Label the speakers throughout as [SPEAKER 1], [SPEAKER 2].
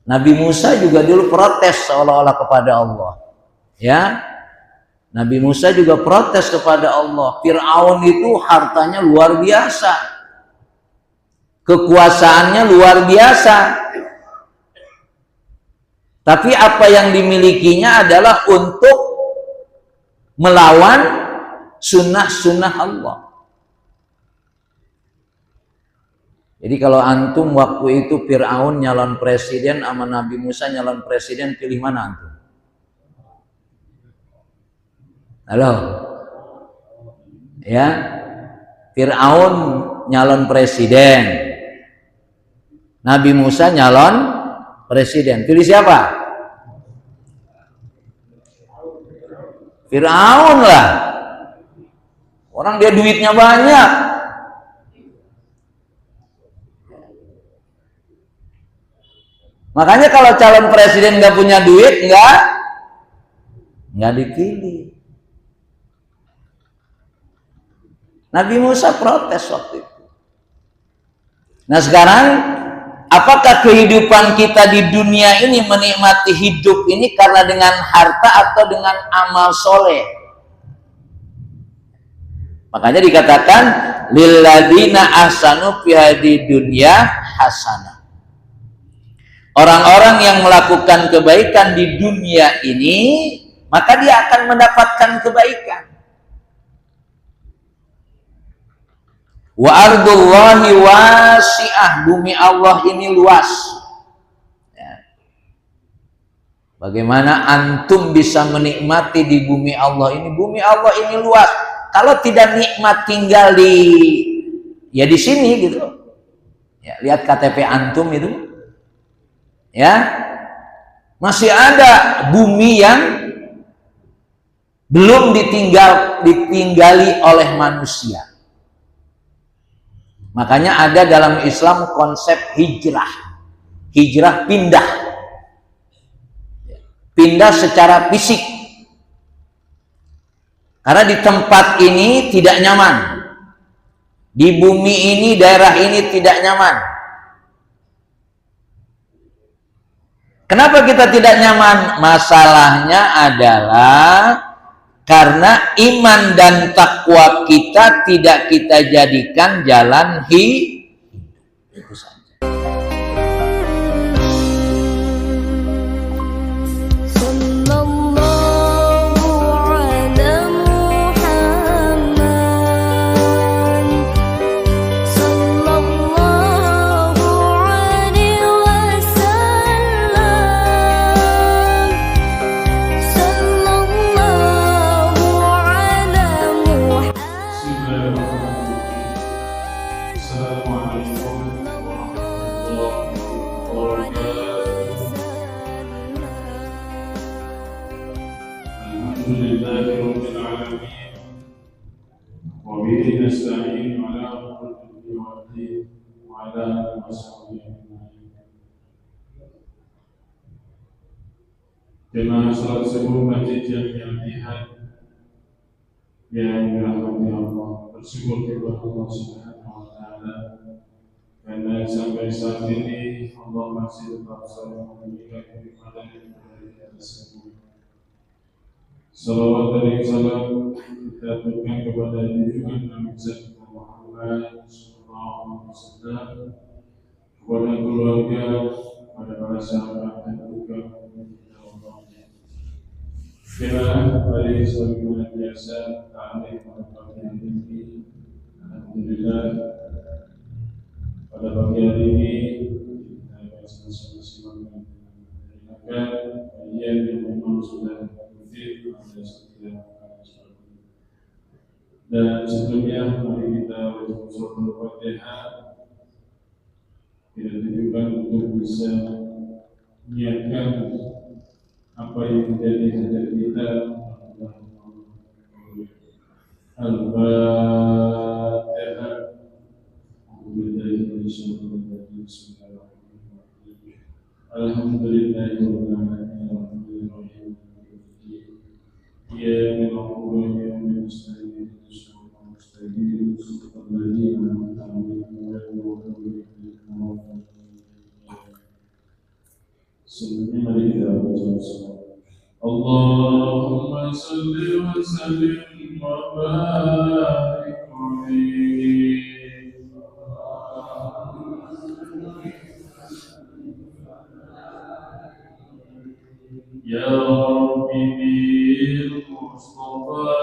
[SPEAKER 1] Nabi Musa juga dulu protes seolah-olah kepada Allah. Ya, Nabi Musa juga protes kepada Allah. Fir'aun itu hartanya luar biasa, kekuasaannya luar biasa, tapi apa yang dimilikinya adalah untuk melawan sunnah-sunnah Allah. Jadi kalau antum waktu itu Fir'aun nyalon presiden sama Nabi Musa nyalon presiden, pilih mana antum? Halo? Ya, Fir'aun nyalon presiden, Nabi Musa nyalon presiden. Pilih siapa? Fir'aun lah. Orang dia duitnya banyak. Makanya kalau calon presiden nggak punya duit, nggak dipilih. Nabi Musa protes waktu itu. Nah sekarang, apakah kehidupan kita di dunia ini menikmati hidup ini karena dengan harta atau dengan amal soleh? Makanya dikatakan lilladzina ahsanu fi hadid dunya hasanah. Orang-orang yang melakukan kebaikan di dunia ini, maka dia akan mendapatkan kebaikan. Wa ardullahi wasi'ah, bumi Allah ini luas. Ya. Bagaimana antum bisa menikmati di bumi Allah ini? Bumi Allah ini luas. Kalau tidak nikmat tinggal di sini gitu. Ya, lihat KTP antum itu. Ya, masih ada bumi yang belum ditinggali oleh manusia. Makanya ada dalam Islam konsep hijrah. Hijrah pindah. Pindah secara fisik. Karena di tempat ini tidak nyaman. Di bumi ini, daerah ini tidak nyaman. Kenapa kita tidak nyaman? Masalahnya adalah karena iman dan takwa kita tidak kita jadikan jalan hidup.
[SPEAKER 2] Jemaah salat subuh masjid yang lihat yang dirahmati Allah, bersyukur kepada Allah Subhanahu wa Ta'ala karena sampai saat ini Allah masih tetap selalu memberikan kenikmatan dari atas semua. Salawat dan salam kita aturkan kepada junjungan Nabi kita Muhammad sallallahu alaihi wasallam, kepada keluarga, kepada para sahabat dan juga kira hari sebagaimana biasa kami pada pagi hari ini, alhamdulillah pada pagi hari ini kita sama-sama mendengarkan kajian yang memang sudah rutin pada setiap hari. Dan sebelumnya mari kita baca surah Al-Fatihah, kita tujukan untuk bisa menyiapkan apa yang menjadi hajat kita. Al-Fatihah. Alhamdulillahirabbil alamin. Ya Allah ya mustaqim mustaqim Sebelumnya mari kita ucapkan salam. Allahumma salli wa sallim wa barik alaihi. Ya Rabbi bil Mustafa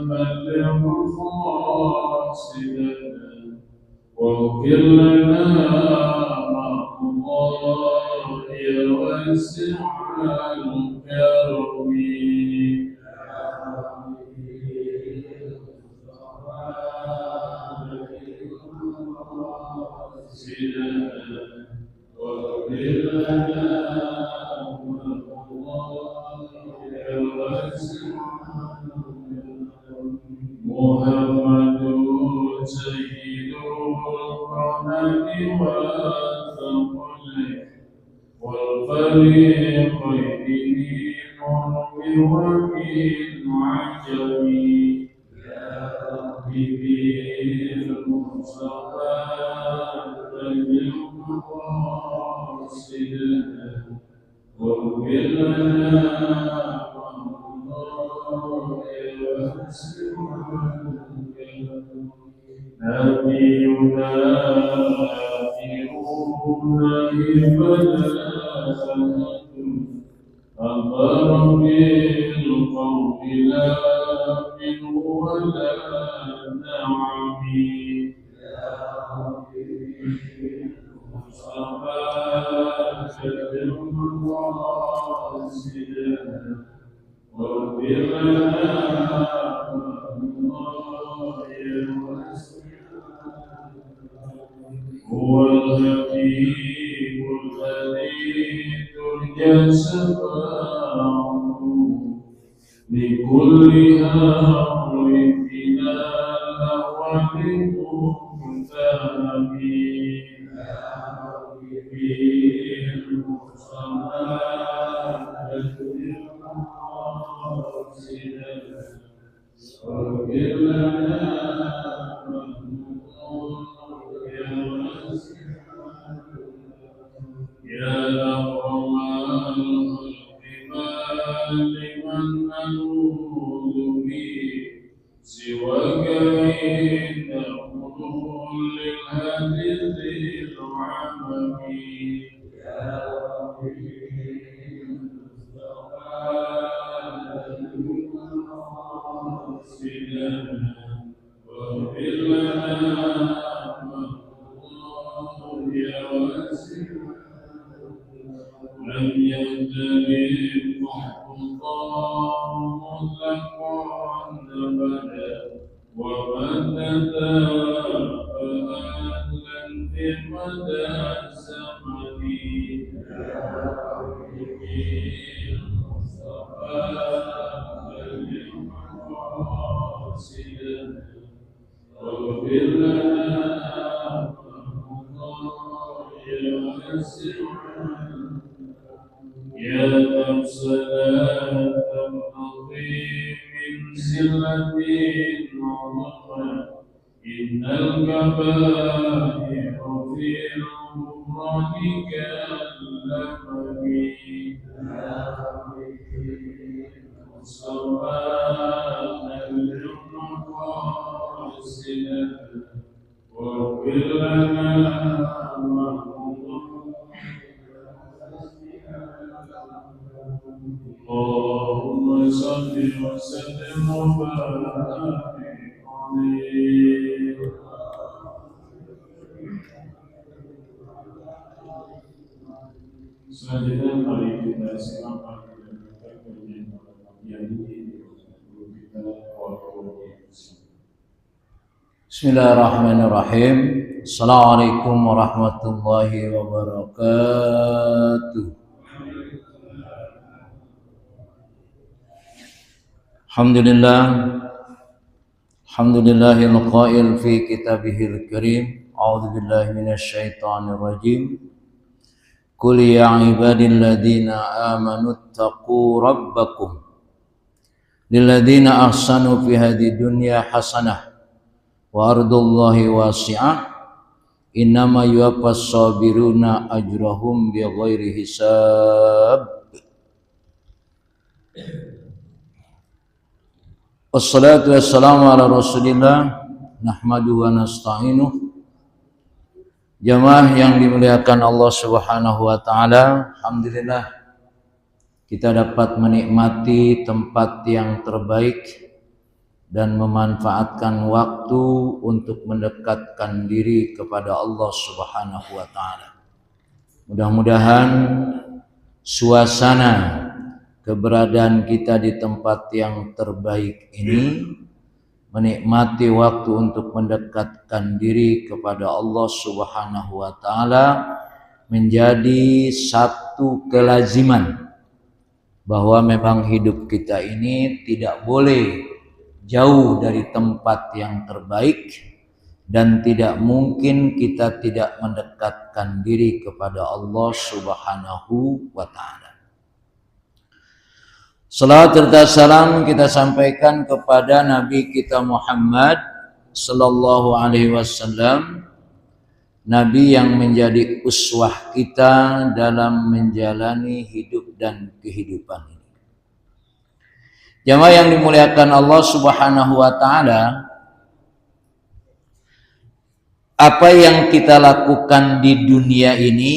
[SPEAKER 2] balligh maqasidana waghfir lana ma Allah ya wasi'al karami. Muhammadun sayyidul qawmi wal fariqaini min wa min ajami. Ya Rabbi bil Mustafa balligh maqasidana waghfir lana نبينا آخرون فلا أمر بالقول لا منه ولا نعمي. يا ربي مصطفى كرم قاصدنا واغفر لنا هو الحكيم الذي ترجى شفاعته لكل أمر فينا ولمنتهي. يا ربي المصطفى واغفر لنا يا أكرم الخلق لمن نلوذ به سواك عند حلول الهدي ذي العمم. يا ربي واغفر لنا لم يختلف حقا مطلقا أبدا ومن تتابعت لن في مدى الزمن. يا ربي المصطفى بلغ مقاصدنا واغفر لنا يا صلاة تقضي من سلة عظمى إن الكبائر في الغفران كاللمم. يا مصطفى بلغ مقاصدنا واغفر لنا اللهم صل وسلم وبارك عليه. Selanjutnya mari kita simak kajian ini kita
[SPEAKER 1] Bismillahirrahmanirrahim. Assalamualaikum warahmatullahi wabarakatuh. Alhamdulillahil qail fi kitabihil karim. A'udzu billahi minasy syaithanir rajim. Qul ya ibadilladzina amanu taqu rabbakum lilladzina ahsanu fi hadhihi dunya hasanah wa ardullahi wasi'ah Innama yuwaffas sabiruna ajrahum bighairi hisab. Wassalatu wassalamu ala Rasulillah nahmaduhu wa nasta'inuh. Jamaah yang dimuliakan Allah Subhanahu wa taala, alhamdulillah kita dapat menikmati tempat yang terbaik dan memanfaatkan waktu untuk mendekatkan diri kepada Allah Subhanahu wa taala. Mudah-mudahan suasana keberadaan kita di tempat yang terbaik ini, menikmati waktu untuk mendekatkan diri kepada Allah Subhanahu wa taala, menjadi satu kelaziman bahwa memang hidup kita ini tidak boleh jauh dari tempat yang terbaik, dan tidak mungkin kita tidak mendekatkan diri kepada Allah Subhanahu wa taala. Salawat serta salam kita sampaikan kepada Nabi kita Muhammad sallallahu alaihi wasallam, Nabi yang menjadi uswah kita dalam menjalani hidup dan kehidupan ini. Jamaah yang dimuliakan Allah Subhanahu wa taala, apa yang kita lakukan di dunia ini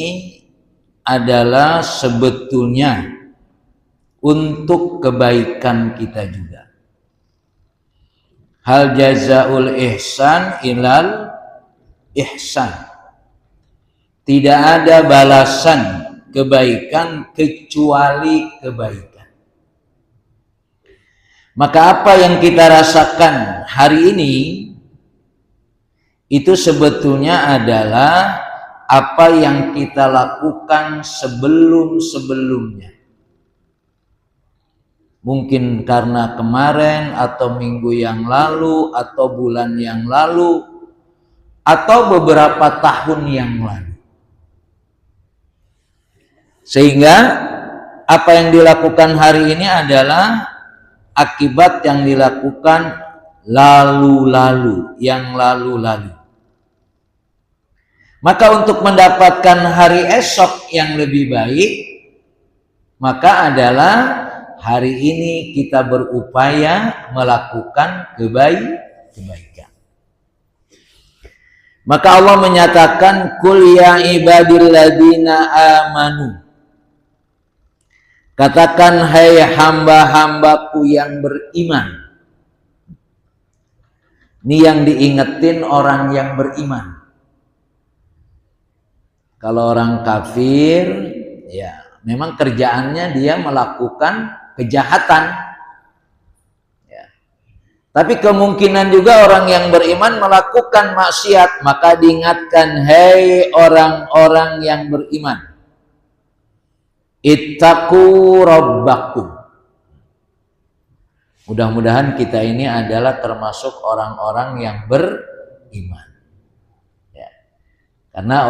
[SPEAKER 1] adalah sebetulnya untuk kebaikan kita juga. Hal jazaul ihsan ilal ihsan. Tidak ada balasan kebaikan kecuali kebaikan. Maka apa yang kita rasakan hari ini itu sebetulnya adalah apa yang kita lakukan sebelum-sebelumnya. Mungkin karena kemarin atau minggu yang lalu atau bulan yang lalu atau beberapa tahun yang lalu. Sehingga apa yang dilakukan hari ini adalah akibat yang dilakukan lalu-lalu, yang lalu-lalu. Maka untuk mendapatkan hari esok yang lebih baik, maka adalah hari ini kita berupaya melakukan kebaikan. Maka Allah menyatakan, Qul ya ibadilladzina amanu. Katakan, hai hamba-hambaku yang beriman. Ini yang diingetin orang yang beriman. Kalau orang kafir, ya memang kerjaannya dia melakukan kejahatan, ya. Tapi kemungkinan juga orang yang beriman melakukan maksiat. Maka diingatkan, hai orang-orang yang beriman, ittaqu rabbakum. Mudah-mudahan kita ini adalah termasuk orang-orang yang beriman, ya. Karena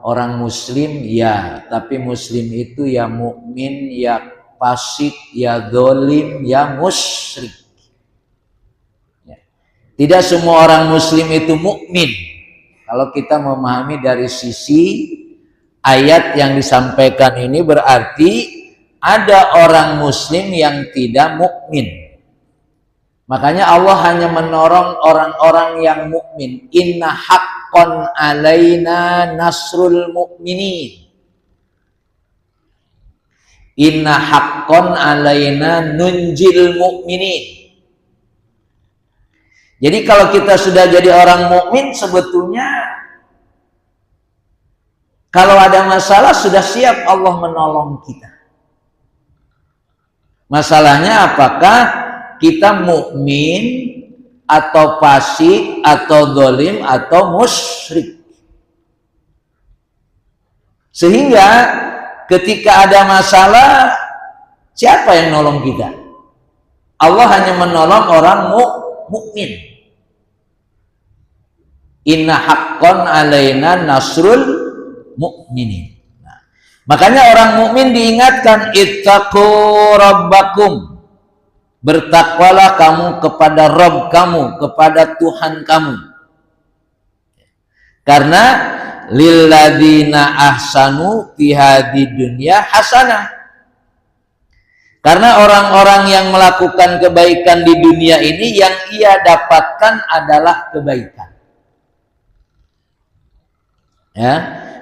[SPEAKER 1] orang muslim ya, tapi muslim itu ya mukmin, ya fasik, ya zalim, ya musyrik. Ya. Tidak semua orang muslim itu mukmin. Kalau kita memahami dari sisi ayat yang disampaikan ini, berarti ada orang muslim yang tidak mukmin. Makanya Allah hanya menolong orang-orang yang mukmin. Inna haqqan alaina nasrul mu'minin. Inna haqqan alaina nunjil mu'minin. Jadi kalau kita sudah jadi orang mukmin, sebetulnya kalau ada masalah sudah siap Allah menolong kita. Masalahnya apakah kita mukmin atau fasik atau zalim atau musyrik. Sehingga ketika ada masalah, siapa yang nolong kita? Allah hanya menolong orang mukmin. Inna haqqan alaina nasrul mu'minin. Nah, makanya orang mukmin diingatkan, ittaqu rabbakum. Bertakwalah kamu kepada Rabb kamu, kepada Tuhan kamu. Karena lilladzina ahsanu fi hadid dunya hasanah. Karena orang-orang yang melakukan kebaikan di dunia ini yang ia dapatkan adalah kebaikan. Ya,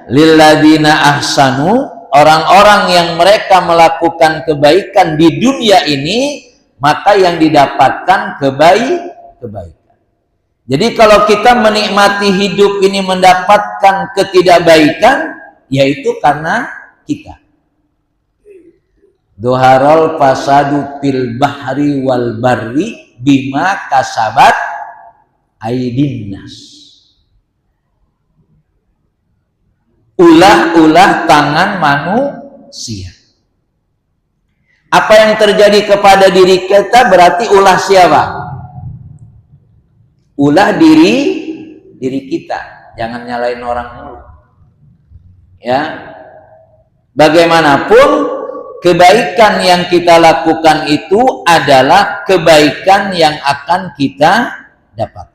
[SPEAKER 1] lilladzina ahsanu, orang-orang yang mereka melakukan kebaikan di dunia ini, maka yang didapatkan kebaikan. Jadi kalau kita menikmati hidup ini mendapatkan ketidakbaikan, yaitu karena kita. Doharol fasadu fil bahri wal barri bima kasabat aydin nas. Ulah-ulah tangan manusia. Apa yang terjadi kepada diri kita berarti ulah siapa? Ulah diri kita. Jangan nyalain orang dulu. Ya. Bagaimanapun kebaikan yang kita lakukan itu adalah kebaikan yang akan kita dapatkan.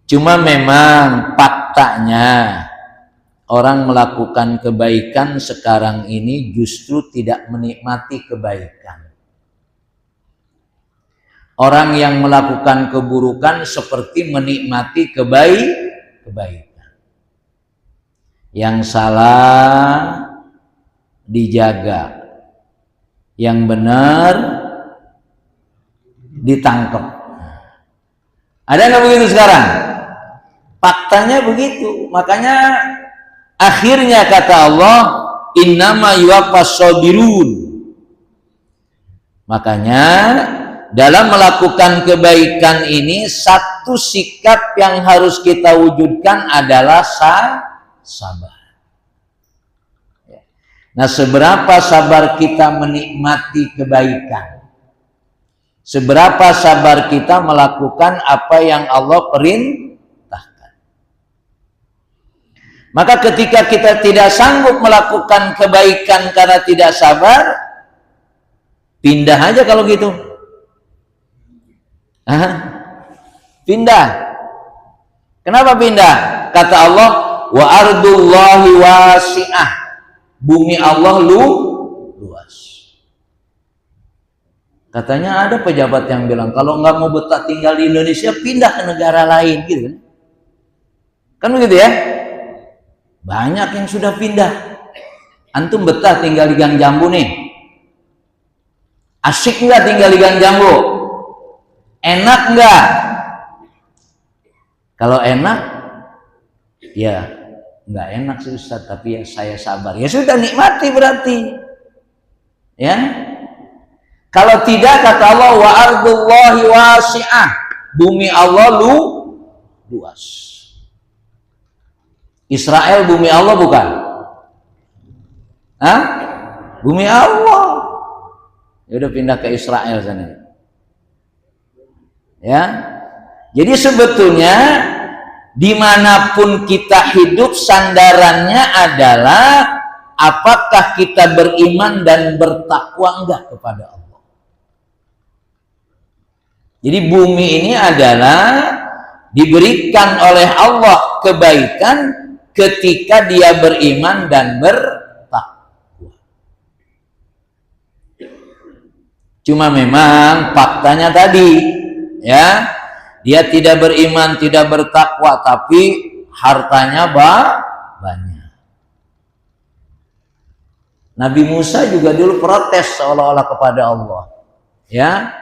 [SPEAKER 1] Cuma memang faktanya orang melakukan kebaikan sekarang ini justru tidak menikmati kebaikan. Orang yang melakukan keburukan seperti menikmati kebaikan. Yang salah dijaga, yang benar ditangkap. Ada nggak begitu sekarang? Faktanya begitu. Makanya akhirnya kata Allah, innama yuwaffas sabirun. Makanya dalam melakukan kebaikan ini satu sikap yang harus kita wujudkan adalah sabar. Nah, seberapa sabar kita menikmati kebaikan, seberapa sabar kita melakukan apa yang Allah perintahkan. Maka ketika kita tidak sanggup melakukan kebaikan karena tidak sabar, pindah aja kalau gitu. Pindah. Kenapa pindah? Kata Allah, wa ardullahi wasi'ah, bumi Allah luas. Katanya ada pejabat yang bilang kalau nggak mau betah tinggal di Indonesia pindah ke negara lain gitu kan begitu ya. Banyak yang sudah pindah. Antum betah tinggal di Gang Jambu nih, asik nggak tinggal di Gang Jambu? Enak nggak? Kalau enak ya nggak enak sih Ustaz, tapi ya saya sabar. Ya sudah, nikmati berarti. Ya. Kalau tidak, kata Allah, wa ardullahi wasi'ah, bumi Allah luas. Israel bumi Allah bukan? Hah? Bumi Allah. Ya udah pindah ke Israel sana. Ya. Jadi sebetulnya dimanapun kita hidup, sandarannya adalah apakah kita beriman dan bertakwa enggak kepada Allah. Jadi bumi ini adalah diberikan oleh Allah kebaikan ketika dia beriman dan bertakwa. Cuma memang faktanya tadi, ya, dia tidak beriman, tidak bertakwa, tapi hartanya banyak. Nabi Musa juga dulu protes seolah-olah kepada Allah. Ya,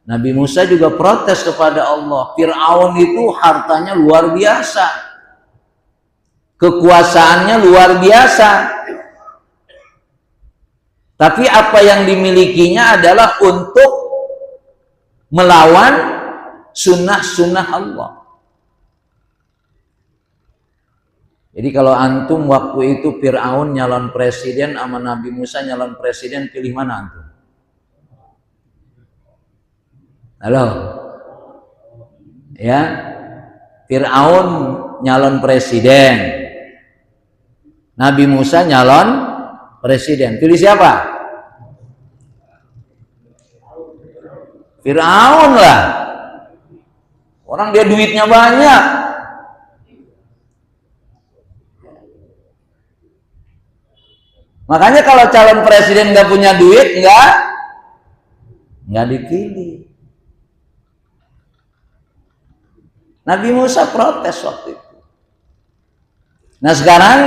[SPEAKER 1] Nabi Musa juga protes kepada Allah. Fir'aun itu hartanya luar biasa, kekuasaannya luar biasa, tapi apa yang dimilikinya adalah untuk melawan sunnah-sunnah Allah. Jadi kalau antum waktu itu Fir'aun nyalon presiden sama Nabi Musa nyalon presiden, pilih mana antum? Halo? Ya, Fir'aun nyalon presiden, Nabi Musa nyalon presiden. Pilih siapa? Fir'aun lah. Orang dia duitnya banyak. Makanya kalau calon presiden nggak punya duit, nggak dipilih. Nabi Musa protes waktu itu. Nah sekarang,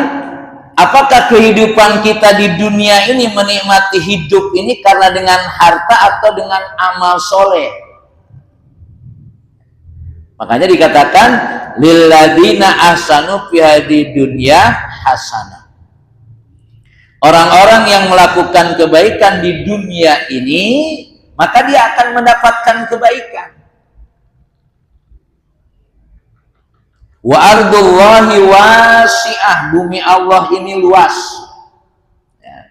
[SPEAKER 1] apakah kehidupan kita di dunia ini menikmati hidup ini karena dengan harta atau dengan amal soleh? Makanya dikatakan lilladzina ahsanu fi hadid dunya hasanah. Orang-orang yang melakukan kebaikan di dunia ini, maka dia akan mendapatkan kebaikan. Wa ardullahi wasi'ah, bumi Allah ini luas. Ya.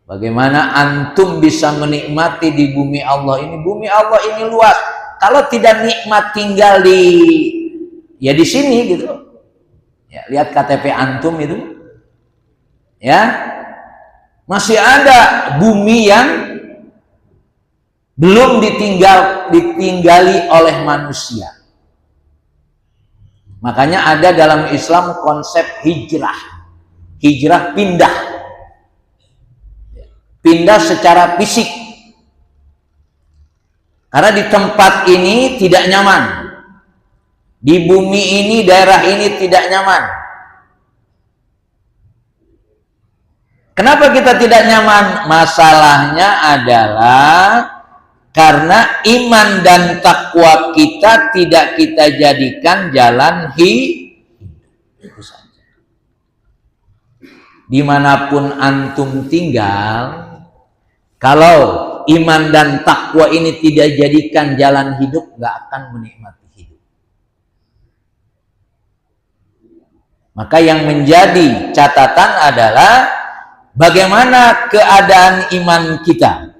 [SPEAKER 1] Bagaimana antum bisa menikmati di bumi Allah ini? Bumi Allah ini luas. Kalau tidak nikmat tinggal di sini gitu. Ya, lihat KTP antum itu. Ya, masih ada bumi yang belum ditinggali oleh manusia. Makanya ada dalam Islam konsep hijrah pindah secara fisik, karena di tempat ini tidak nyaman, di bumi ini, daerah ini tidak nyaman. Kenapa kita tidak nyaman? Masalahnya adalah karena iman dan takwa kita tidak kita jadikan jalan hidup. Itu saja. Dimanapun antum tinggal, kalau iman dan takwa ini tidak jadikan jalan hidup, nggak akan menikmati hidup. Maka yang menjadi catatan adalah bagaimana keadaan iman kita.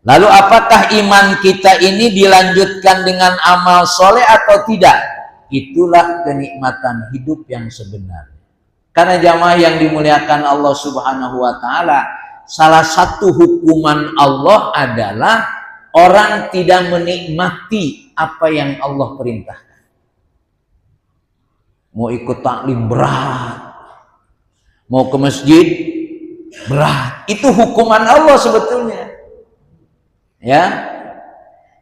[SPEAKER 1] Lalu apakah iman kita ini dilanjutkan dengan amal soleh atau tidak? Itulah kenikmatan hidup yang sebenarnya. Karena jamaah yang dimuliakan Allah Subhanahu wa Ta'ala, salah satu hukuman Allah adalah orang tidak menikmati apa yang Allah perintahkan. Mau ikut taklim berat, mau ke masjid berat, itu hukuman Allah sebetulnya. Ya,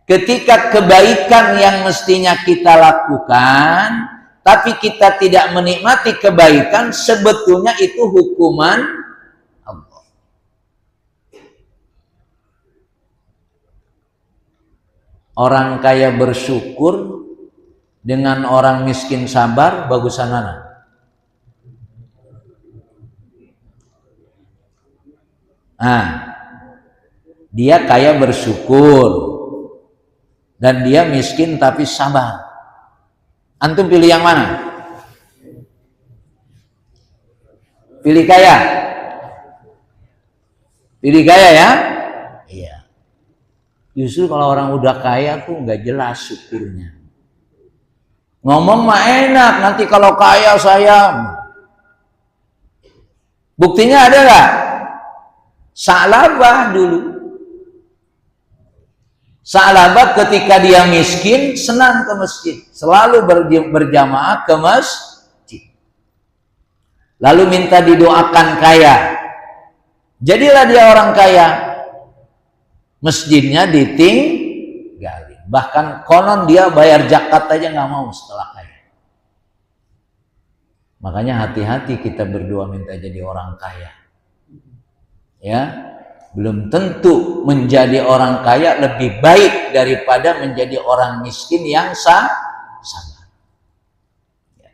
[SPEAKER 1] ketika kebaikan yang mestinya kita lakukan, tapi kita tidak menikmati kebaikan, sebetulnya itu hukuman Allah. Orang kaya bersyukur dengan orang miskin sabar, bagusan mana? Dia kaya bersyukur dan dia miskin tapi sabar. Antum pilih yang mana? Pilih kaya. Pilih kaya ya? Iya. Justru kalau orang udah kaya tuh nggak jelas syukurnya. Ngomong mah enak, nanti kalau kaya saya. Buktinya ada nggak? Sa'labah dulu. Sa'labah ketika dia miskin senang ke masjid, selalu berjamaah ke masjid. Lalu minta didoakan kaya. Jadilah dia orang kaya. Masjidnya ditinggali. Bahkan konon dia bayar zakat aja nggak mau setelah kaya. Makanya hati-hati kita berdoa minta jadi orang kaya. Ya. Belum tentu menjadi orang kaya lebih baik daripada menjadi orang miskin yang sabar. Ya.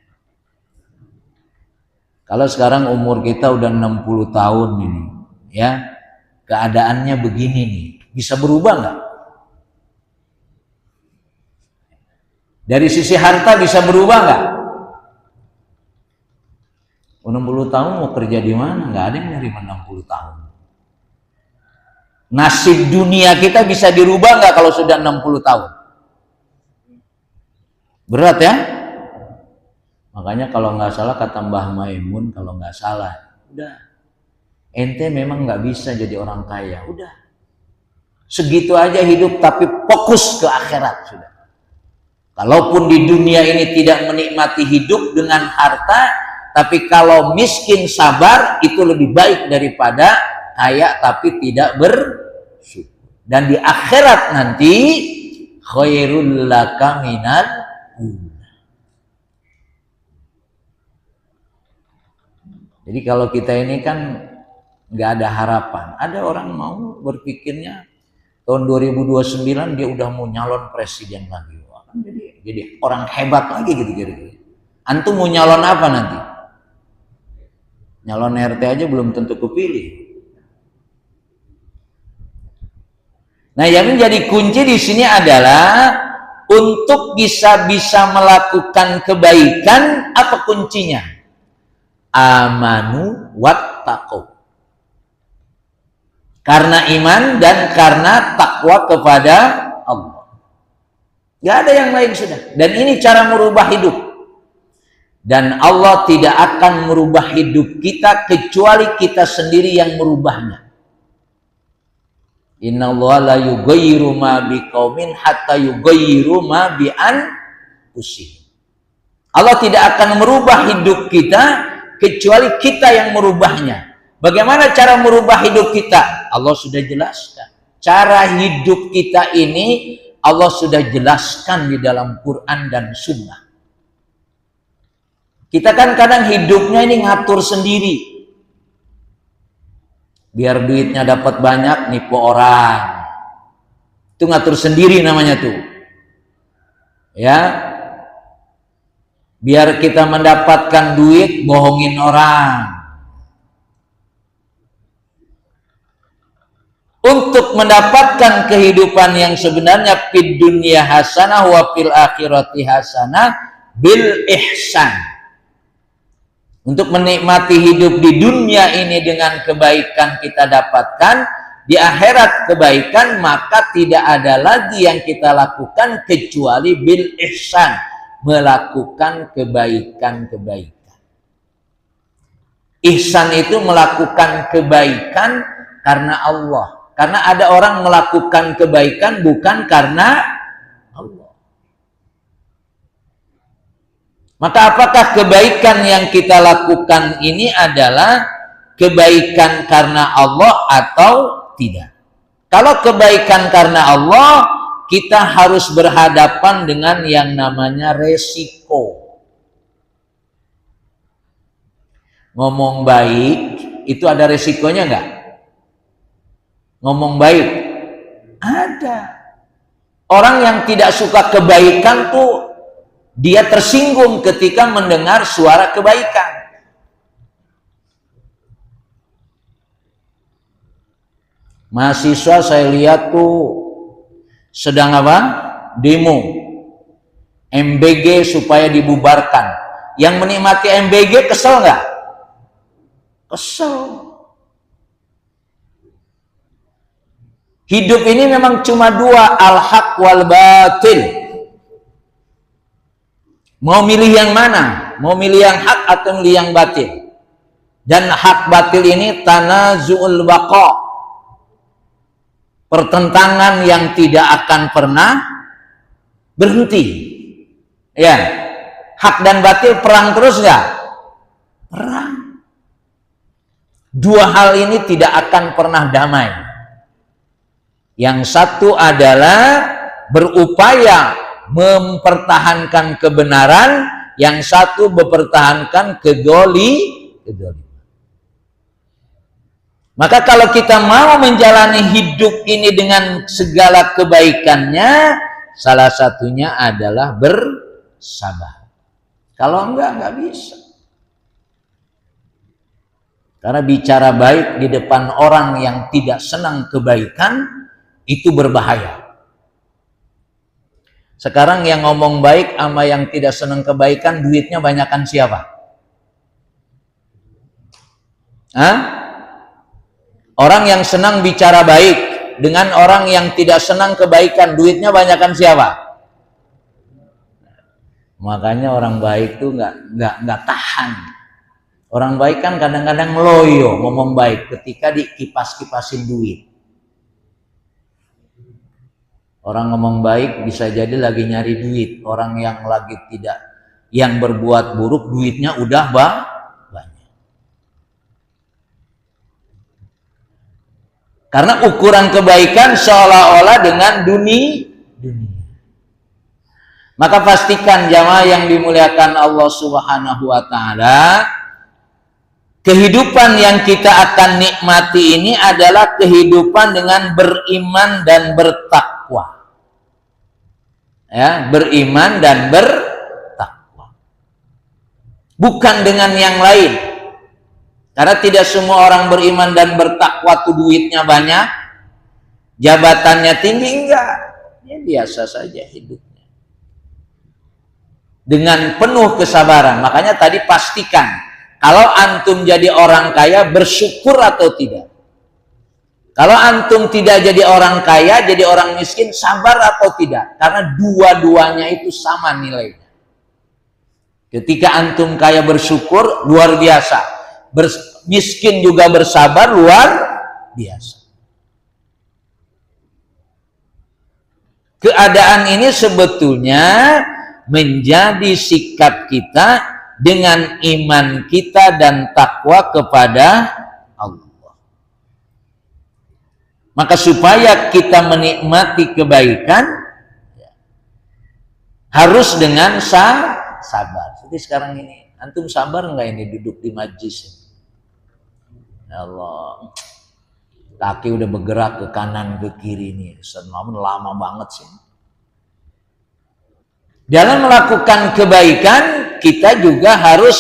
[SPEAKER 1] Kalau sekarang umur kita udah 60 tahun ini, ya, keadaannya begini nih, bisa berubah nggak? Dari sisi harta bisa berubah nggak? 60 tahun mau kerja di mana? Nggak ada yang nerima 60 tahun. Nasib dunia kita bisa dirubah nggak kalau sudah 60 tahun? Berat ya? Makanya kalau nggak salah kata Mbah Maimun, kalau nggak salah, udah, ente memang nggak bisa jadi orang kaya, udah, segitu aja hidup tapi fokus ke akhirat sudah. Kalaupun di dunia ini tidak menikmati hidup dengan harta, tapi kalau miskin sabar itu lebih baik daripada kaya tapi tidak bersyukur. Dan di akhirat nanti khairul laka minal ula. Jadi kalau kita ini kan nggak ada harapan. Ada orang mau berpikirnya tahun 2029 dia udah mau nyalon presiden lagi. Jadi orang hebat lagi gitu kira-kira. Antum mau nyalon apa nanti? Nyalon RT aja belum tentu kepilih. Nah, yang menjadi kunci di sini adalah untuk bisa melakukan kebaikan, apa kuncinya? Amanu wattaqu. Karena iman dan karena takwa kepada Allah. Gak ada yang lain sudah. Dan ini cara merubah hidup. Dan Allah tidak akan merubah hidup kita kecuali kita sendiri yang merubahnya. Innallaha la yughayyiru ma biqaumin hatta yughayyiru ma bi anfusihim. Allah tidak akan merubah hidup kita kecuali kita yang merubahnya. Bagaimana cara merubah hidup kita? Allah sudah jelaskan. Cara hidup kita ini Allah sudah jelaskan di dalam Quran dan Sunnah. Kita kan kadang hidupnya ini ngatur sendiri. Biar duitnya dapat banyak, nipu orang. Itu ngatur sendiri namanya tuh. Ya. Biar kita mendapatkan duit, bohongin orang. Untuk mendapatkan kehidupan yang sebenarnya fid dunya hasanah wa fil akhirati hasanah bil ihsan. Untuk menikmati hidup di dunia ini dengan kebaikan kita dapatkan, di akhirat kebaikan, maka tidak ada lagi yang kita lakukan kecuali bil ihsan, melakukan kebaikan-kebaikan. Ihsan itu melakukan kebaikan karena Allah. Karena ada orang melakukan kebaikan bukan karena Allah. Maka apakah kebaikan yang kita lakukan ini adalah kebaikan karena Allah atau tidak? Kalau kebaikan karena Allah, kita harus berhadapan dengan yang namanya resiko. Ngomong baik, itu ada resikonya enggak? Ngomong baik ada. Orang yang tidak suka kebaikan tuh dia tersinggung ketika mendengar suara kebaikan. Mahasiswa saya lihat tuh sedang apa? Demo MBG supaya dibubarkan. Yang menikmati MBG kesel nggak? Kesel. Hidup ini memang cuma dua, al-haq wal batil. Mau milih yang mana? Mau milih yang hak atau milih yang batil? Dan hak batil ini tanazu'ul baqa. Pertentangan yang tidak akan pernah berhenti. Ya. Hak dan batil perang terus nggak? Perang. Dua hal ini tidak akan pernah damai. Yang satu adalah berupaya mempertahankan kebenaran, yang satu mempertahankan kedoliman. Maka kalau kita mau menjalani hidup ini dengan segala kebaikannya, salah satunya adalah bersabar. Kalau enggak bisa. Karena bicara baik di depan orang yang tidak senang kebaikan, itu berbahaya. Sekarang yang ngomong baik sama yang tidak senang kebaikan, duitnya banyakan siapa? Hah? Orang yang senang bicara baik dengan orang yang tidak senang kebaikan, duitnya banyakan siapa? Makanya orang baik tuh nggak tahan. Orang baik kan kadang-kadang loyo ngomong baik ketika dikipas-kipasin duit. Orang ngomong baik bisa jadi lagi nyari duit. Orang yang lagi yang berbuat buruk duitnya udah banyak. Karena ukuran kebaikan seolah-olah dengan dunia. Maka pastikan jamaah yang dimuliakan Allah Subhanahu wa taala, kehidupan yang kita akan nikmati ini adalah kehidupan dengan beriman dan bertakwa. Ya, beriman dan bertakwa. Bukan dengan yang lain. Karena tidak semua orang beriman dan bertakwa tuh duitnya banyak, jabatannya tinggi, enggak. Ya biasa saja hidupnya. Dengan penuh kesabaran. Makanya tadi pastikan kalau antum jadi orang kaya, bersyukur atau tidak. Kalau antum tidak jadi orang kaya, jadi orang miskin, sabar atau tidak. Karena dua-duanya itu sama nilainya. Ketika antum kaya bersyukur, luar biasa. Miskin juga bersabar, luar biasa. Keadaan ini sebetulnya menjadi sikap kita dengan iman kita dan takwa kepada Allah. Maka supaya kita menikmati kebaikan harus dengan sabar. Seperti sekarang ini, antum sabar nggak ini duduk di majlis? Ya Allah, kaki udah bergerak ke kanan ke kiri nih, namun lama banget sih. Dalam melakukan kebaikan kita juga harus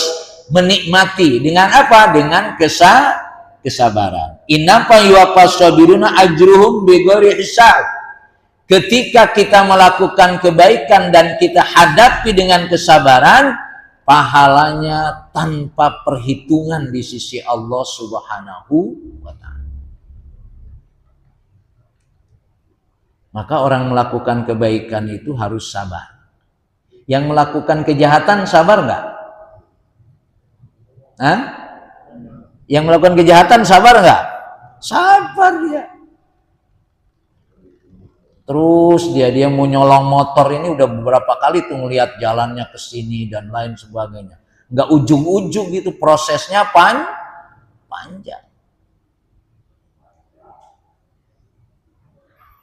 [SPEAKER 1] menikmati dengan apa? Dengan kesabaran. Innama yuwaffas sabiruna ajruhum bighairi hisab. Ketika kita melakukan kebaikan dan kita hadapi dengan kesabaran, pahalanya tanpa perhitungan di sisi Allah Subhanahu wa ta'ala. Maka orang melakukan kebaikan itu harus sabar. Yang melakukan kejahatan sabar nggak? Hah? Yang melakukan kejahatan sabar nggak? Sabar dia. Terus dia mau nyolong motor ini udah beberapa kali tuh ngelihat jalannya ke sini dan lain sebagainya. Nggak ujung-ujung gitu, prosesnya panjang.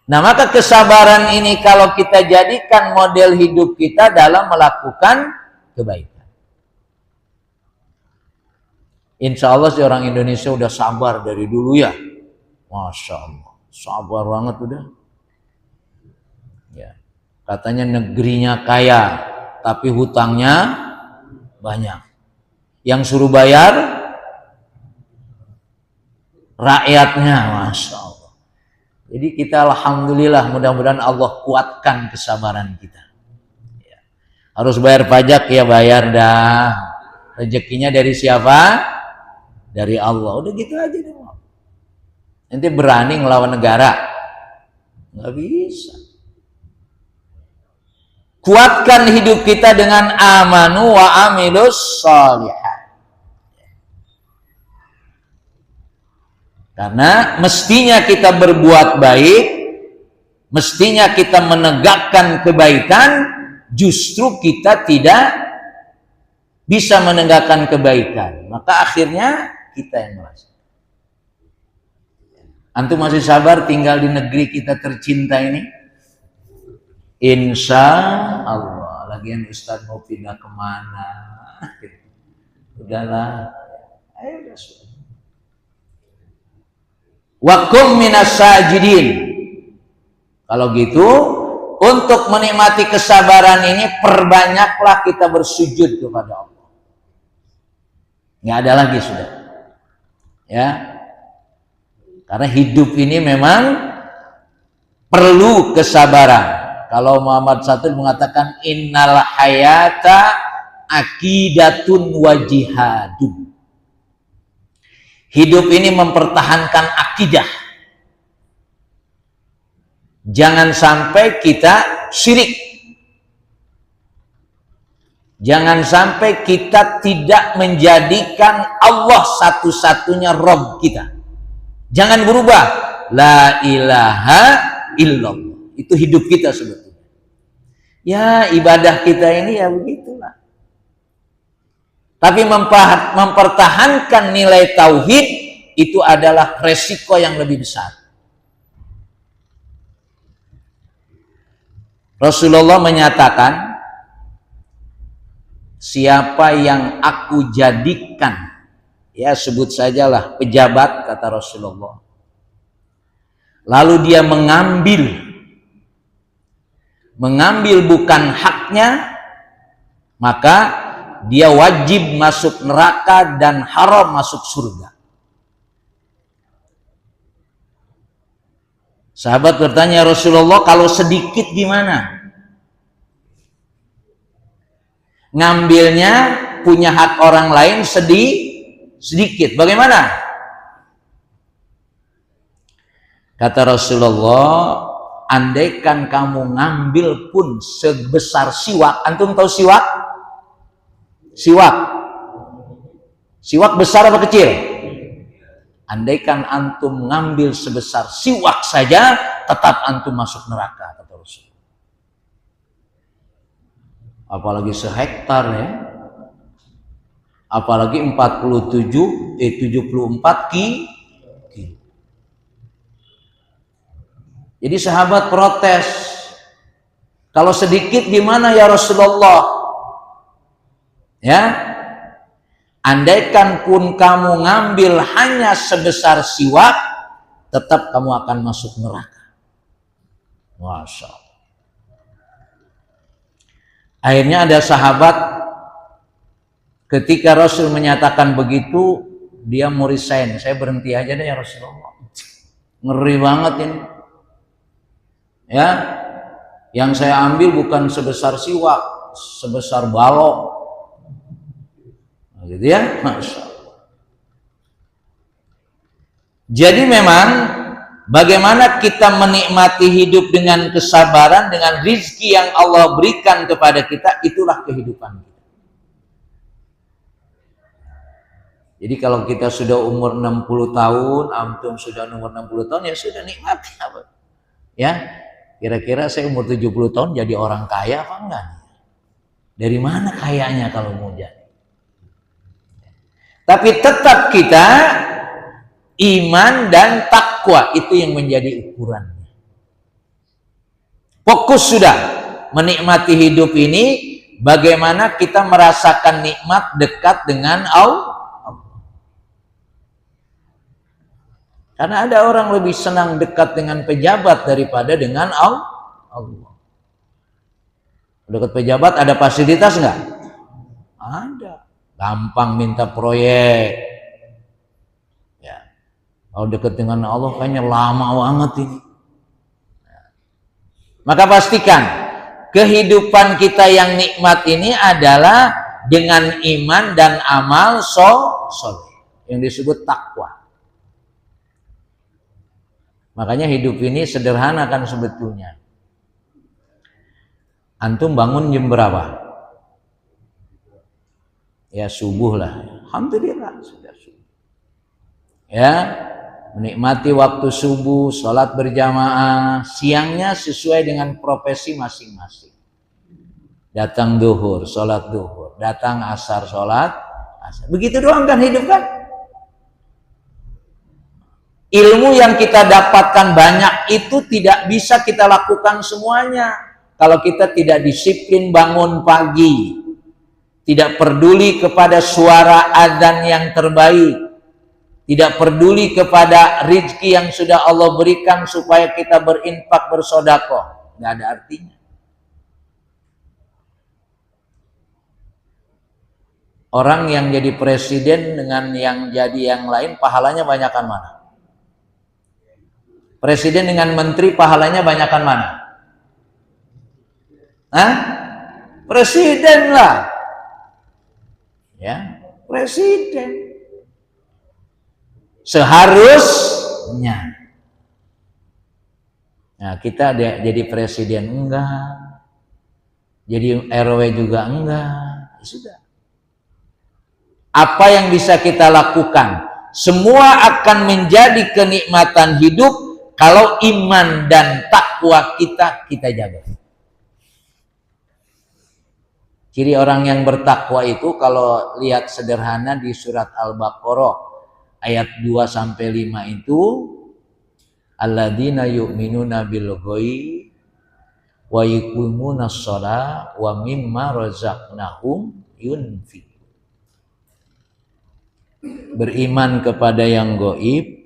[SPEAKER 1] Nah, maka kesabaran ini kalau kita jadikan model hidup kita dalam melakukan kebaikan. Insya Allah sih orang Indonesia udah sabar dari dulu ya. Masya Allah, sabar banget udah. Ya, katanya negerinya kaya, tapi hutangnya banyak. Yang suruh bayar rakyatnya, Masya Allah. Jadi kita alhamdulillah, mudah-mudahan Allah kuatkan kesabaran kita. Ya. Harus bayar pajak ya bayar dah. Rezekinya dari siapa? Dari Allah. Udah gitu aja deh. Nanti berani ngelawan negara? Nggak bisa. Kuatkan hidup kita dengan amanu wa amilus sholihat. Karena mestinya kita berbuat baik, mestinya kita menegakkan kebaikan, justru kita tidak bisa menegakkan kebaikan. Maka akhirnya kita yang merasa. Antum masih sabar tinggal di negeri kita tercinta ini? Insya Allah. Lagian Ustadz mau pindah kemana? Udahlah. Ayo udah sudah. Wakum minas sajidin. Kalau gitu, untuk menikmati kesabaran ini perbanyaklah kita bersujud kepada Allah. Nggak ada lagi sudah. Ya. Karena hidup ini memang perlu kesabaran. Kalau Muhammad Sattur mengatakan innal hayata aqidatun wa jihadun. Hidup ini mempertahankan akidah. Jangan sampai kita syirik. Jangan sampai kita tidak menjadikan Allah satu-satunya Rabb kita. Jangan berubah. La ilaha illallah. Itu hidup kita sebetulnya. Ya, ibadah kita ini ya begitulah. Tapi mempertahankan nilai tauhid itu adalah resiko yang lebih besar. Rasulullah menyatakan, siapa yang aku jadikan, ya sebut sajalah pejabat, kata Rasulullah, lalu dia mengambil bukan haknya, maka dia wajib masuk neraka dan haram masuk surga. Sahabat bertanya, Rasulullah, kalau sedikit gimana? Ngambilnya punya hak orang lain sedikit. Bagaimana? Kata Rasulullah, andaikan kamu ngambil pun sebesar siwak. Antum tahu siwak? Siwak besar apa kecil? Andaikan antum ngambil sebesar siwak saja, tetap antum masuk neraka, kata Rasulullah. Apalagi sehektar ya. Apalagi 74 kilo. Jadi sahabat protes, kalau sedikit gimana ya Rasulullah? Ya, andaikan pun kamu ngambil hanya sebesar siwak, tetap kamu akan masuk neraka. Masya Allah. Akhirnya ada sahabat, ketika Rasul menyatakan begitu, dia mau resign. Saya berhenti aja deh ya Rasulullah. Ngeri banget ini. Ya, yang saya ambil bukan sebesar siwak, sebesar balok. Nah, gitu ya, Masya Allah. Jadi memang bagaimana kita menikmati hidup dengan kesabaran, dengan rizki yang Allah berikan kepada kita, itulah kehidupan kita. Jadi kalau kita sudah umur 60 tahun, antum sudah umur 60 tahun, ya sudah nikmati apa? Ya, kira-kira saya umur 70 tahun jadi orang kaya apa enggak? Dari mana kayanya kalau mau jadi? Tapi tetap kita iman dan takwa itu yang menjadi ukurannya. Fokus sudah menikmati hidup ini, bagaimana kita merasakan nikmat dekat dengan Allah. Karena ada orang lebih senang dekat dengan pejabat daripada dengan Allah. Dekat pejabat ada fasilitas enggak? Ada. Gampang minta proyek. Ya. Kalau dekat dengan Allah kayaknya lama banget ini. Maka pastikan kehidupan kita yang nikmat ini adalah dengan iman dan amal soleh yang disebut takwa. Makanya hidup ini sederhana kan sebetulnya. Antum bangun jam berapa? Ya subuh lah. Alhamdulillah sudah subuh. Ya, menikmati waktu subuh, sholat berjamaah, siangnya sesuai dengan profesi masing-masing. Datang duhur, sholat duhur, datang asar, sholat asar. Begitu doang kan hidup kan? Ilmu yang kita dapatkan banyak itu tidak bisa kita lakukan semuanya kalau kita tidak disiplin bangun pagi, tidak peduli kepada suara adzan yang terbaik, tidak peduli kepada rezeki yang sudah Allah berikan supaya kita berinfak, bersedekah, nggak ada artinya. Orang yang jadi presiden dengan yang jadi yang lain pahalanya banyakan mana? Presiden dengan menteri pahalanya banyakan mana? Hah? Presiden lah. Ya, presiden. Seharusnya. Nah, kita jadi presiden enggak. Jadi RW juga enggak. Ya sudah. Apa yang bisa kita lakukan? Semua akan menjadi kenikmatan hidup Kalau iman dan takwa kita jaga. Ciri orang yang bertakwa itu kalau lihat sederhana di surat Al-Baqarah ayat 2-5 itu, alladzina yu'minuna bil ghaib wa yuqimunas shalah wa mimma razaqnahum yunfiqun. Beriman kepada yang gaib,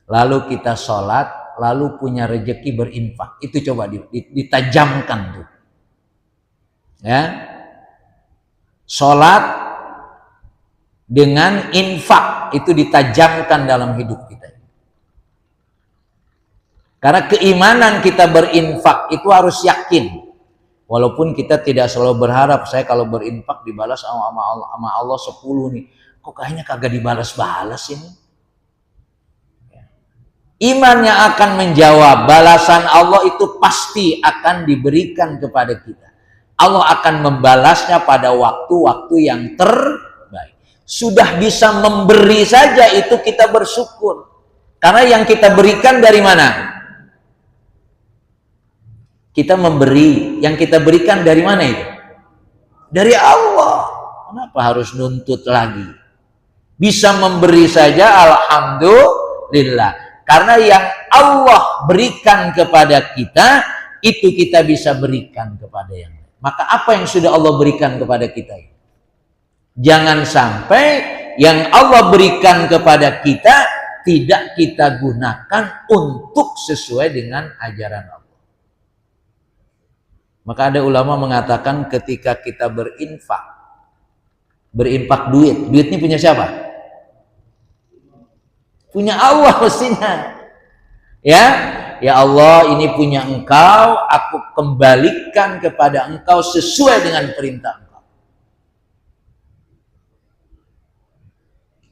[SPEAKER 1] lalu kita sholat, lalu punya rezeki berinfak. Itu coba ditajamkan tuh. Ya. Sholat dengan infak itu ditajamkan dalam hidup kita. Karena keimanan kita berinfak itu harus yakin. Walaupun kita tidak selalu berharap, saya kalau berinfak dibalas sama Allah 10 nih. Kok kayaknya kagak dibalas-balas ini? Iman yang akan menjawab, balasan Allah itu pasti akan diberikan kepada kita. Allah akan membalasnya pada waktu-waktu yang terbaik. Sudah bisa memberi saja itu kita bersyukur. Karena yang kita berikan dari mana? Kita memberi, yang kita berikan dari mana itu? Dari Allah. Kenapa harus nuntut lagi? Bisa memberi saja, alhamdulillah. Karena yang Allah berikan kepada kita, itu kita bisa berikan kepada yang lain. Maka apa yang sudah Allah berikan kepada kita? Jangan sampai yang Allah berikan kepada kita tidak kita gunakan untuk sesuai dengan ajaran Allah. Maka ada ulama mengatakan ketika kita berinfak duit ini punya siapa? Punya Allah mestinya. Ya Allah, ini punya Engkau, aku kembalikan kepada Engkau sesuai dengan perintah Engkau.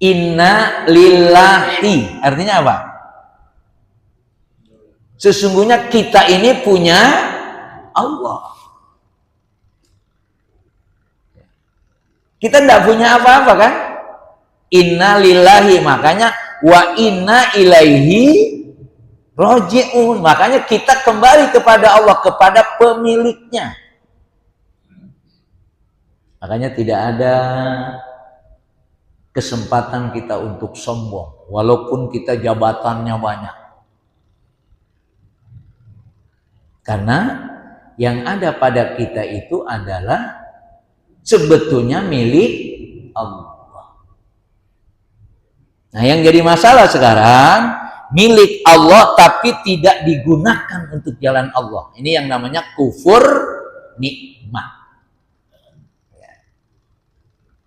[SPEAKER 1] Inna lillahi, artinya apa? Sesungguhnya kita ini punya Allah. Kita tidak punya apa-apa kan? Inna lillahi, makanya wa inna ilaihi roji'un, makanya kita kembali kepada Allah, kepada pemiliknya. Makanya tidak ada kesempatan kita untuk sombong, walaupun kita jabatannya banyak. Karena yang ada pada kita itu adalah sebetulnya milik Allah. Nah, yang jadi masalah sekarang, milik Allah tapi tidak digunakan untuk jalan Allah. Ini yang namanya kufur nikmat.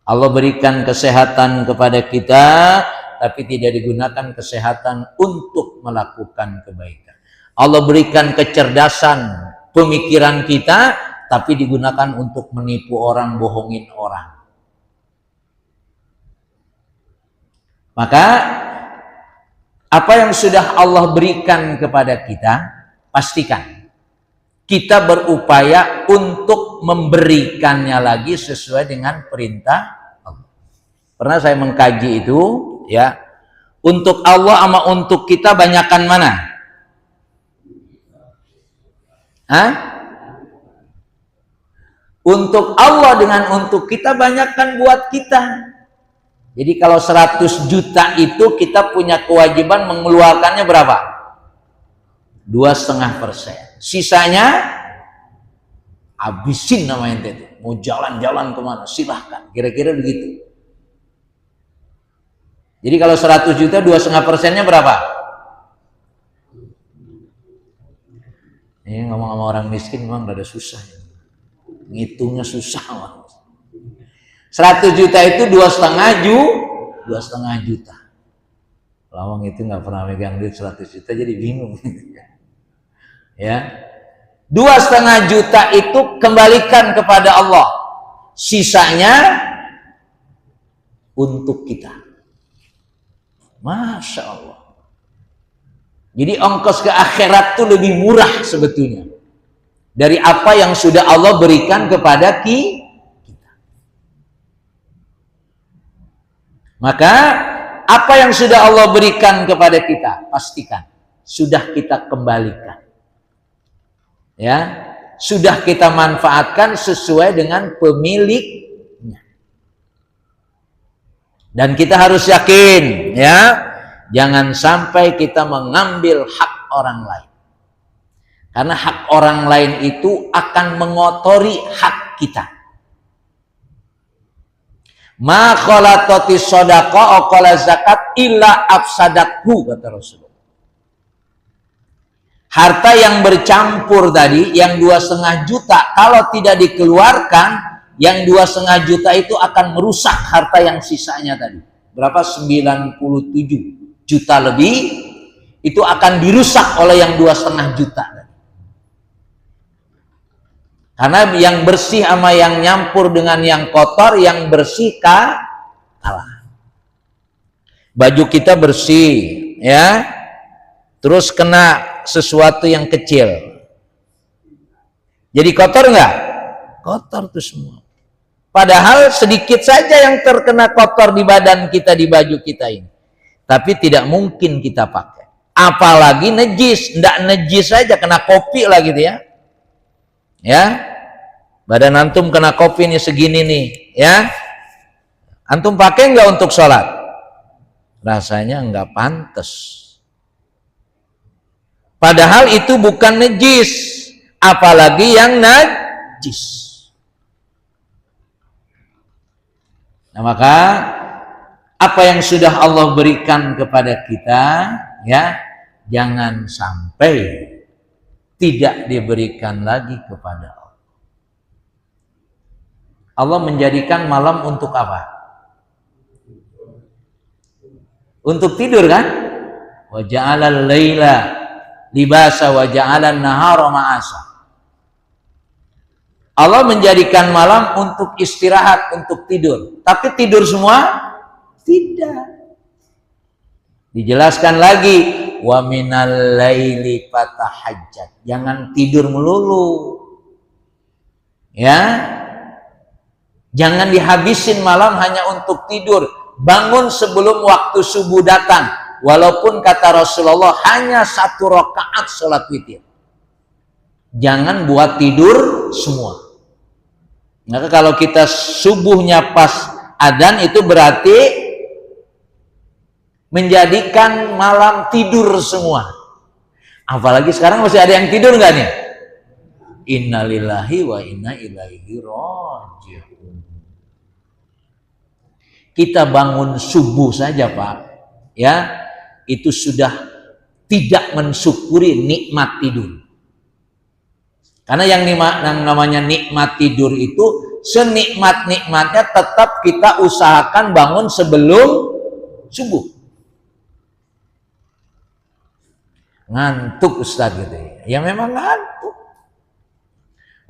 [SPEAKER 1] Allah berikan kesehatan kepada kita, tapi tidak digunakan kesehatan untuk melakukan kebaikan. Allah berikan kecerdasan pemikiran kita, tapi digunakan untuk menipu orang, bohongin orang. Maka apa yang sudah Allah berikan kepada kita, pastikan kita berupaya untuk memberikannya lagi sesuai dengan perintah Allah. Pernah saya mengkaji itu, ya. Untuk Allah sama untuk kita banyakkan mana? Hah? Untuk Allah dengan untuk kita banyakkan buat kita. Jadi kalau 100 juta itu kita punya kewajiban mengeluarkannya berapa? 2,5%. Sisanya habisin nama ente itu. Mau jalan-jalan kemana? Silahkan. Kira-kira begitu. Jadi kalau 100 juta 2,5%-nya berapa? Ini ngomong sama orang miskin memang rada susah. Ngitungnya susah. 100 juta itu 2,5 juta. Lawang itu nggak pernah megang duit 100 juta jadi bingung. Ya, 2,5 juta itu kembalikan kepada Allah. Sisanya untuk kita. Masya Allah. Jadi ongkos ke akhirat itu lebih murah sebetulnya dari apa yang sudah Allah berikan kepada kita. Maka apa yang sudah Allah berikan kepada kita, pastikan sudah kita kembalikan. Ya, sudah kita manfaatkan sesuai dengan pemiliknya. Dan kita harus yakin, ya, jangan sampai kita mengambil hak orang lain. Karena hak orang lain itu akan mengotori hak kita. Ma khalatatis shadaqah qala zakat illa afsadathu, kata Rasulullah. Harta yang bercampur tadi, yang 2,5 juta, kalau tidak dikeluarkan, yang 2,5 juta itu akan merusak harta yang sisanya tadi. Berapa? 97 juta lebih, itu akan dirusak oleh yang 2,5 juta. Karena yang bersih sama yang nyampur dengan yang kotor, yang bersih kalah. Baju kita bersih, ya, terus kena sesuatu yang kecil, jadi kotor nggak? Kotor tuh semua. Padahal sedikit saja yang terkena kotor di badan kita, di baju kita ini, tapi tidak mungkin kita pakai. Apalagi najis, ndak najis saja kena kopi lah gitu ya. Ya, badan antum kena kopi nih segini nih, ya, antum pakai nggak untuk sholat? Rasanya nggak pantas. Padahal itu bukan najis, apalagi yang najis. Nah, maka apa yang sudah Allah berikan kepada kita, ya, jangan sampai tidak diberikan lagi kepada Allah. Allah menjadikan malam untuk apa? Untuk tidur kan? Wa ja'alal laila libasa wa ja'alan nahara ma'asa. Allah menjadikan malam untuk istirahat, untuk tidur. Tapi tidur semua? Tidak. Dijelaskan lagi, wa minal laili fatahajjat. Jangan tidur melulu. Ya. Jangan dihabisin malam hanya untuk tidur. Bangun sebelum waktu subuh datang. Walaupun kata Rasulullah hanya 1 rakaat sholat witir. Jangan buat tidur semua. Maka kalau kita subuhnya pas adzan, itu berarti menjadikan malam tidur semua. Apalagi sekarang masih ada yang tidur nggak nih? Innalillahi wa inna ilaihi raji'un. Kita bangun subuh saja, Pak, ya, itu sudah tidak mensyukuri nikmat tidur. Karena yang namanya nikmat tidur itu senikmat-nikmatnya tetap kita usahakan bangun sebelum subuh. Ngantuk Ustaz gitu ya. Ya memang ngantuk.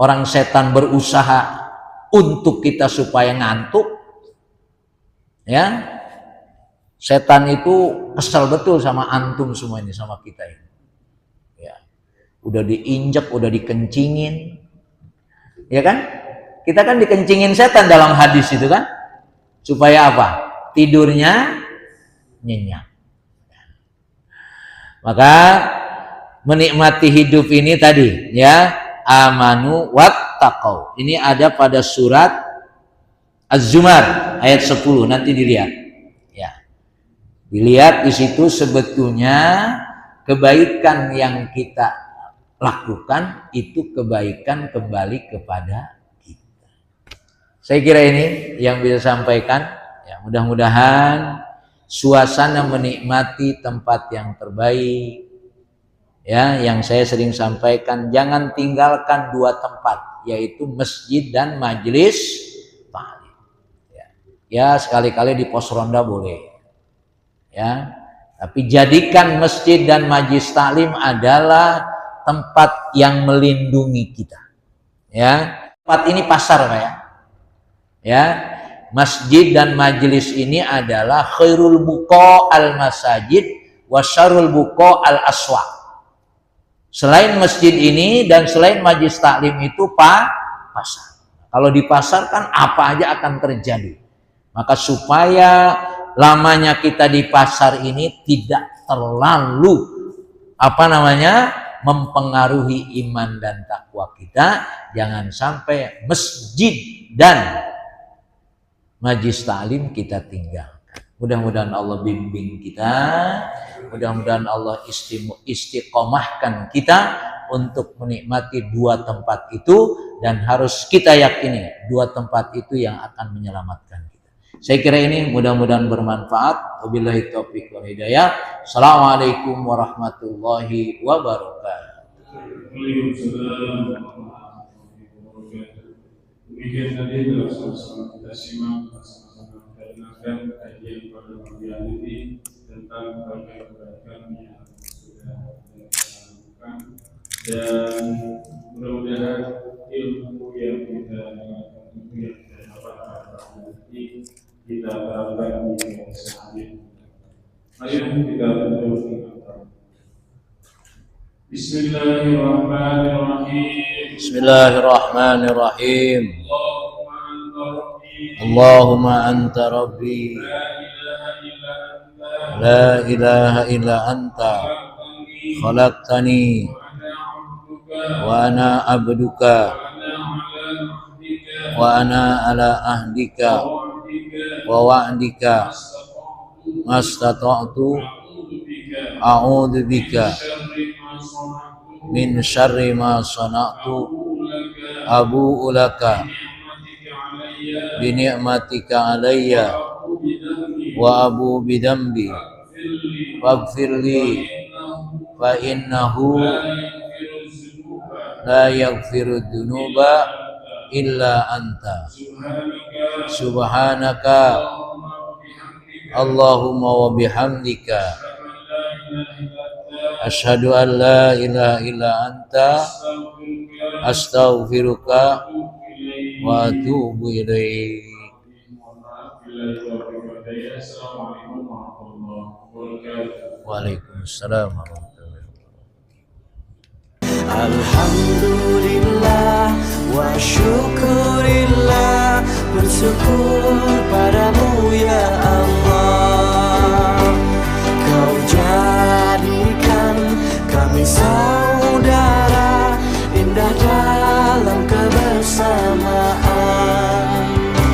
[SPEAKER 1] Orang setan berusaha untuk kita supaya ngantuk. Ya. Setan itu kesal betul sama antum semua ini, sama kita ini. Ya. Udah diinjak, udah dikencingin. Ya kan? Kita kan dikencingin setan dalam hadis itu kan? Supaya apa? Tidurnya nyenyak. Maka menikmati hidup ini tadi, ya, amanu wattaqau. Ini ada pada surat Az-Zumar ayat 10, nanti dilihat. Ya. Dilihat di situ sebetulnya kebaikan yang kita lakukan itu kebaikan kembali kepada kita. Saya kira ini yang bisa sampaikan. Ya, mudah-mudahan suasana menikmati tempat yang terbaik, ya, yang saya sering sampaikan, jangan tinggalkan 2 tempat, yaitu masjid dan majelis taklim. Ya, sekali-kali di pos ronda boleh, ya, tapi jadikan masjid dan majelis taklim adalah tempat yang melindungi kita. Ya, tempat ini pasar, Pak, ya. Masjid dan majelis ini adalah khairul buqa al masajid wa syarrul buqa al aswaq. Selain masjid ini dan selain majelis taklim itu pasar. Kalau di pasar kan apa aja akan terjadi. Maka supaya lamanya kita di pasar ini tidak terlalu mempengaruhi iman dan takwa kita. Jangan sampai masjid dan majlis ta'lim kita tinggalkan. Mudah-mudahan Allah bimbing kita, mudah-mudahan Allah istiqomahkan kita untuk menikmati dua tempat itu, dan harus kita yakini dua tempat itu yang akan menyelamatkan kita. Saya kira ini mudah-mudahan bermanfaat. Wabillahi taufiq wal hidayah. Assalamualaikum warahmatullahi wabarakatuh.
[SPEAKER 2] Waalaikumsalam warahmatullahi wabarakatuh. Demikian tadi telah sama-sama kita simak, sama-sama kita dengarkan kajian pada pagi hari ini tentang berbagai kebaikan yang sudah kita lakukan, dan mudah-mudahan ilmu yang kita dapatkan, ilmu yang kita dapatkan pada hari ini kita terapkan di keseharian. Mari kita tutup dengan Bismillahirrahmanirrahim.
[SPEAKER 1] Bismillahirrahmanirrahim. Allahumma anta rabbi la ilaha illa anta khalaqtani wa ana abduka wa ana ala ahdika wa wa'dika mastata'tu a'udzu bika min syarri ma sana'tu abu'u laka bi ni'matika alayya wa abu bidambi waghfirli fa innahu la yaghfiru dzunuba illa anta subhanaka Allahumma wa bihamdika asyhadu an la ilaha illa anta astaghfiruka wa atubu ilaik. Waalaikumsalam warahmatullahi wabarakatuh.
[SPEAKER 3] Alhamdulillah wa syukurillah, bersyukur